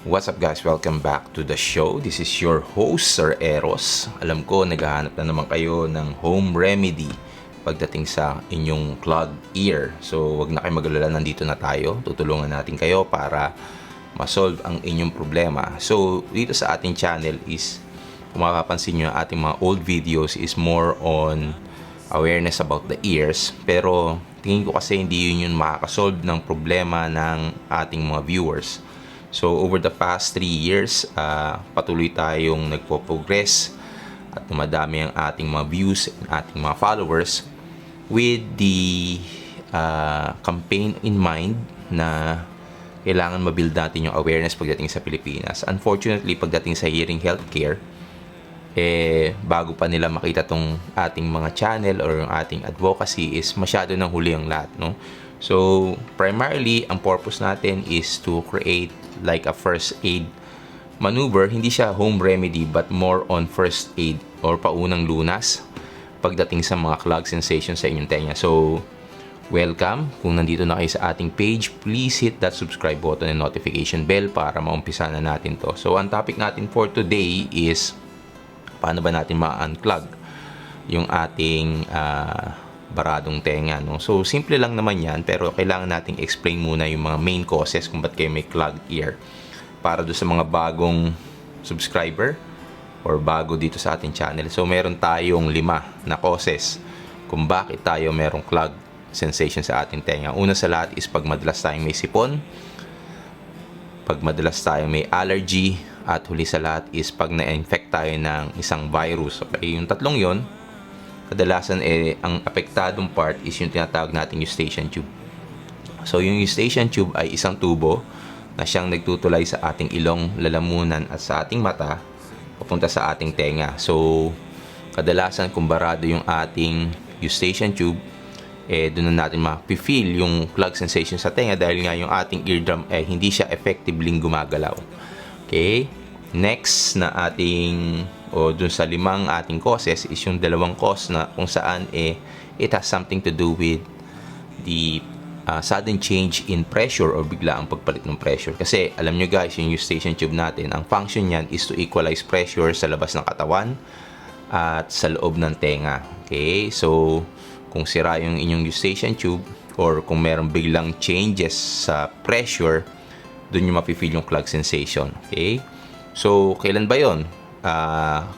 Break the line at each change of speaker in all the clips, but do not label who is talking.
What's up guys? Welcome back to the show. This is your host, Sir Eros. Alam ko, naghahanap na naman kayo ng home remedy pagdating sa inyong clogged ear. So, wag na kayo mag-alala, nandito na tayo. Tutulungan natin kayo para ma-solve ang inyong problema. So, dito sa ating channel is, kung makapansin nyo, ating mga old videos is more on awareness about the ears. Pero, tingin ko kasi hindi yun makakasolve ng problema ng ating mga viewers. So, over the past 3 years, patuloy tayong nagpo-progress at dumadami ang ating mga views and ating mga followers with the campaign in mind na kailangan mabuild natin yung awareness pagdating sa Pilipinas. Unfortunately, pagdating sa hearing healthcare, bago pa nila makita tong ating mga channel or yung ating advocacy is masyado nang huli ang lahat, no? So, primarily, ang purpose natin is to create like a first aid maneuver. Hindi siya home remedy but more on first aid or paunang lunas pagdating sa mga clog sensation sa inyong tenga. So, welcome. Kung nandito na kayo sa ating page, please hit that subscribe button and notification bell para maumpisa na natin to. So, ang topic natin for today is paano ba natin ma-unclog yung ating baradong tenga, no? So, simple lang naman yan, pero kailangan nating explain muna yung mga main causes kung ba't kayo may clogged ear. Para do sa mga bagong subscriber or bago dito sa ating channel. So, meron tayong 5 na causes kung bakit tayo merong clogged sensation sa ating tenga. Una sa lahat is pag madalas tayong may sipon, pag madalas tayong may allergy, at huli sa lahat is pag na-infect tayo ng isang virus. Okay, yung tatlong yon, kadalasan ang apektadong part is yung tinatawag nating eustachian tube. So, yung eustachian tube ay isang tubo na siyang nagtutulay sa ating ilong, lalamunan at sa ating mata papunta sa ating tenga. So, kadalasan kung barado yung ating eustachian tube, doon na natin ma-feel yung clog sensation sa tenga dahil nga yung ating eardrum hindi siya effectively gumagalaw. Okay? Next na ating dun sa 5 ating causes is yung 2 cause na kung saan it has something to do with the sudden change in pressure or bigla ang pagpalit ng pressure. Kasi alam nyo guys, yung eustachian tube natin, ang function niyan is to equalize pressure sa labas ng katawan at sa loob ng tenga. Okay? So, kung sira yung inyong eustachian tube or kung merong biglang changes sa pressure, dun yung mapifeel yung clog sensation. Okay? So, kailan ba yon?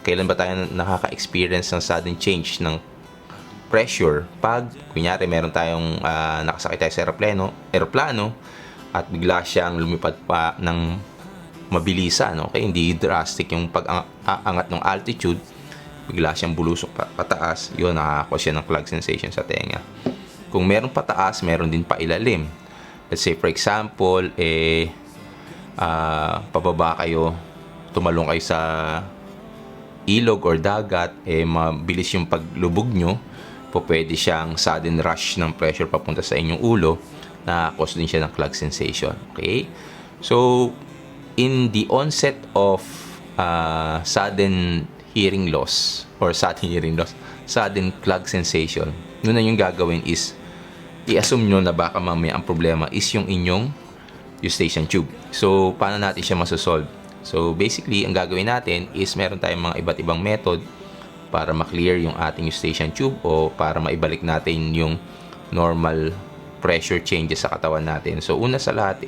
Kailan ba tayo nakaka-experience ng sudden change ng pressure? Pag, kunyari, meron tayong nakasakit tayo sa aeroplano at bigla siyang lumipad pa ng mabilisan. Okay? Hindi drastic yung pag-angat ng altitude, bigla siyang bulusok pataas, yun, nakaka-cause siya ng clog sensation sa tenga. Kung meron pataas, meron din pa ilalim. Let's say, for example, pababa kayo, tumalong kayo sa ilog or dagat, mabilis yung paglubog nyo, pwede siyang sudden rush ng pressure papunta sa inyong ulo, na-cause din siya ng clog sensation. Okay? So, in the onset of sudden hearing loss, sudden clog sensation, yun na yung gagawin is, i-assume nyo na baka mamaya ang problema is yung inyong eustachian tube. So, paano natin siya masosolve? So, basically, ang gagawin natin is meron tayong mga iba't ibang method para ma-clear yung ating eustachian tube o para maibalik natin yung normal pressure changes sa katawan natin. So, una sa lahat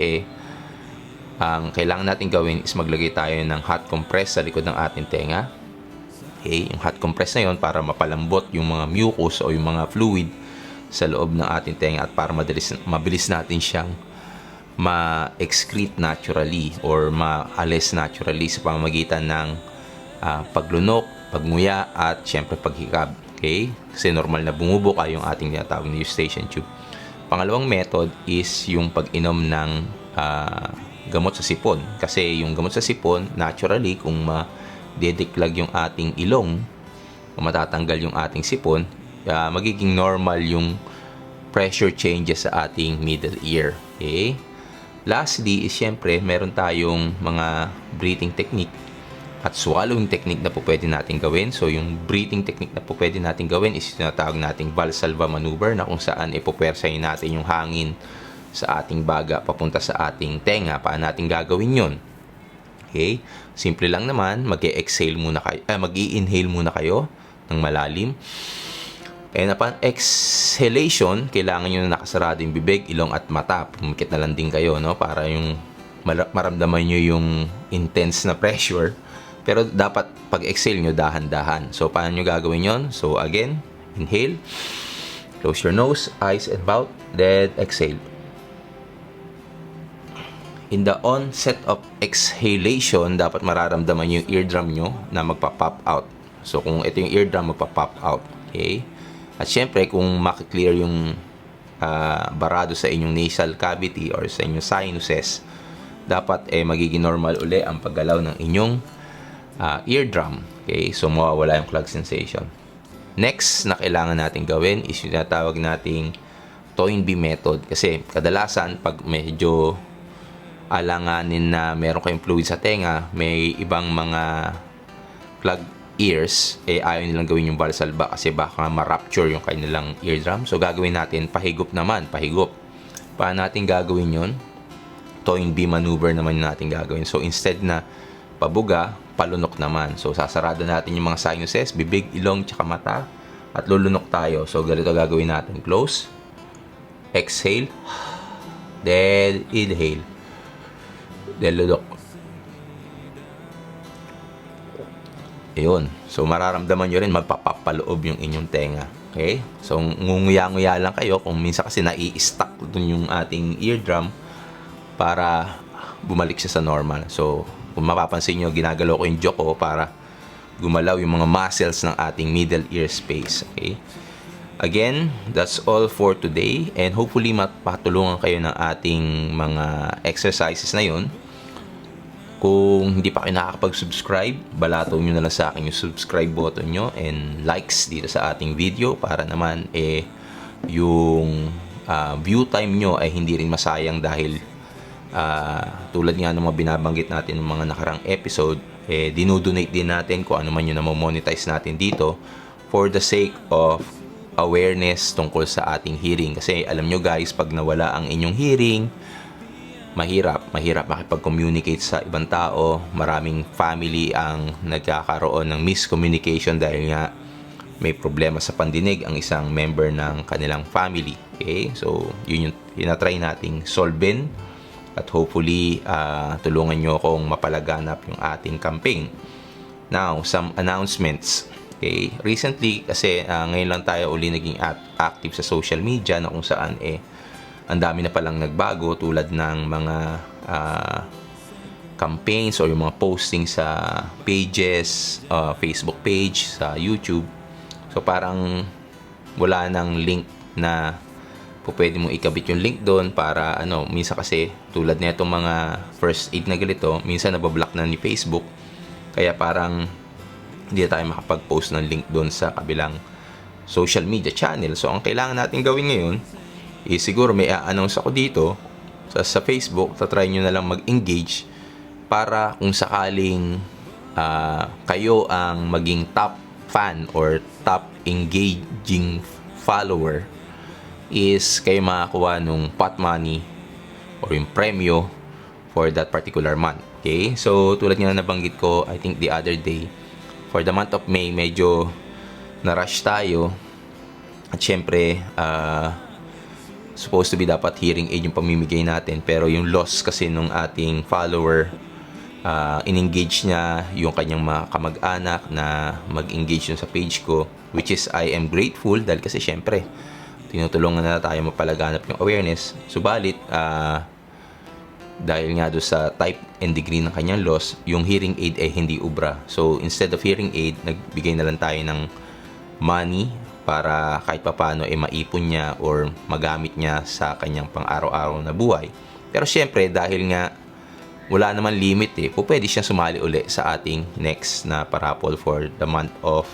ang kailangan natin gawin is maglagay tayo ng hot compress sa likod ng ating tenga. Okay? Yung hot compress na yon para mapalambot yung mga mucus o yung mga fluid sa loob ng ating tenga at para mabilis natin siyang ma-excrete naturally or ma-alis naturally sa pamamagitan ng paglunok, pagnguya at syempre paghikab. Okay? Kasi normal na bumubuka yung ating tinatawag na eustachian tube. Pangalawang method is yung pag-inom ng gamot sa sipon. Kasi yung gamot sa sipon, naturally, kung ma-dedeclog yung ating ilong, kung matatanggal yung ating sipon, magiging normal yung pressure changes sa ating middle ear. Okay? Lastly, is syempre, meron tayong mga breathing technique at swallowing technique na po pwede natin gawin. So, yung breathing technique na po pwede natin gawin is tinatawag nating Valsalva maneuver na kung saan ipopwersahin natin yung hangin sa ating baga papunta sa ating tenga. Paano natin gagawin yun? Okay? Simple lang naman, mag-exhale muna kayo, mag-i-inhale muna kayo ng malalim. And upon exhalation, kailangan nyo na nakasarado yung bibig, ilong at mata. Pumikit na lang din kayo, no? Para yung maramdaman nyo yung intense na pressure. Pero dapat pag-exhale nyo, dahan-dahan. So, paano nyo gagawin yon? So, again, inhale. Close your nose, eyes, and mouth. Then, exhale. In the onset of exhalation, dapat mararamdaman yung eardrum nyo na magpa-pop out. So, kung ito yung eardrum, magpa-pop out. Okay? At syempre, kung makiklear yung barado sa inyong nasal cavity or sa inyong sinuses, dapat magiging normal uli ang paggalaw ng inyong eardrum. Okay? So, mawawala yung clog sensation. Next na kailangan natin gawin is yung tinatawag nating Toynbee method. Kasi kadalasan, pag medyo alanganin na meron kayong fluid sa tenga, may ibang mga clog ears, ayaw nilang gawin yung Valsalva kasi baka ma-rupture yung kanilang eardrum. So, gagawin natin, pahigop naman, pahigop. Paano natin gagawin yun? Toynbee maneuver naman natin gagawin. So, instead na pabuga, palunok naman. So, sasarado natin yung mga sinuses, bibig, ilong, tsaka mata, at lulunok tayo. So, ganito gagawin natin. Close, exhale, then inhale, then lunok. Ayun. So, mararamdaman nyo rin, magpapapaloob yung inyong tenga. Okay? So, ngunguya-nguya lang kayo kung minsan kasi nai-stuck dun yung ating eardrum para bumalik siya sa normal. So, kung mapapansin nyo, ginagalaw ko yung jaw ko para gumalaw yung mga muscles ng ating middle ear space. Okay? Again, that's all for today. And hopefully, mapatulungan kayo ng ating mga exercises na yun. Kung hindi pa kayo nakakapag-subscribe, balato nyo na lang sa akin yung subscribe button nyo and likes dito sa ating video para naman yung view time nyo ay hindi rin masayang dahil tulad nga ng mga binabanggit natin ng mga nakarang episode, dinodonate din natin kung ano man yung namamonetize natin dito for the sake of awareness tungkol sa ating hearing. Kasi alam nyo guys, pag nawala ang inyong hearing, mahirap makipag-communicate sa ibang tao. Maraming family ang nagkakaroon ng miscommunication dahil nga may problema sa pandinig ang isang member ng kanilang family. Okay? So, yun yung tinatry nating solvein at hopefully tulungan nyo akong mapalaganap yung ating campaign. Now, some announcements. Okay? Recently, kasi ngayon lang tayo uli naging active sa social media na kung saan ang dami na palang nagbago tulad ng mga campaigns or yung mga posting sa pages, Facebook page, sa YouTube. So, parang wala nang link na pwede mong ikabit yung link doon para minsan kasi tulad na itong mga first aid na ganito, minsan nabablock na ni Facebook. Kaya parang hindi tayo makapag-post ng link doon sa kabilang social media channel. So, ang kailangan natin gawin ngayon siguro may a-announce ako dito sa Facebook. Try nyo na lang mag-engage para kung sakaling kayo ang maging top fan or top engaging follower is kayo makakuha nung pot money or yung premyo for that particular month. Okay? So, tulad nga nabanggit ko, I think the other day, for the month of May, medyo na-rush tayo. At syempre, supposed to be dapat hearing aid yung pamimigay natin, pero yung loss kasi nung ating follower, in-engage niya yung kanyang mga kamag-anak na mag-engage yun sa page ko, which is I am grateful dahil kasi syempre tinutulungan na tayo mapalaganap yung awareness. Subalit dahil nga doon sa type and degree ng kanyang loss, yung hearing aid ay hindi ubra. So instead of hearing aid, nagbigay na lang tayo ng money para kahit papano maipon niya or magamit niya sa kanyang pang-araw-araw na buhay. Pero syempre, dahil nga wala naman limit pwede siya sumali uli sa ating next na parapol for the month of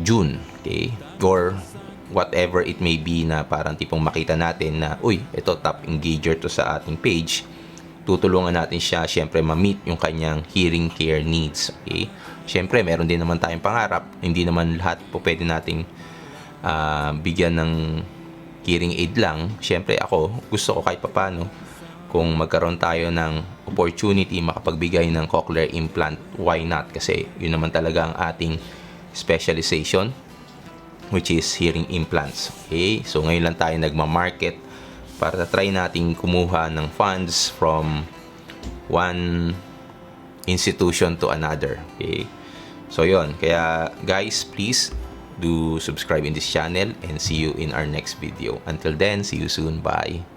June. Okay? Or whatever it may be na parang tipong makita natin na, ito top engager to sa ating page. Tutulungan natin siya, syempre, ma-meet yung kanyang hearing care needs. Okay? Syempre, meron din naman tayong pangarap. Hindi naman lahat po pwede nating bigyan ng hearing aid lang. Syempre, ako, gusto ko kahit papano, kung magkaroon tayo ng opportunity makapagbigay ng cochlear implant, why not? Kasi yun naman talaga ang ating specialization, which is hearing implants. Okay? So ngayon lang tayo nagma-market para try nating kumuha ng funds from one institution to another. Okay? So yun, kaya guys, please do subscribe in this channel and see you in our next video. Until then, see you soon. Bye.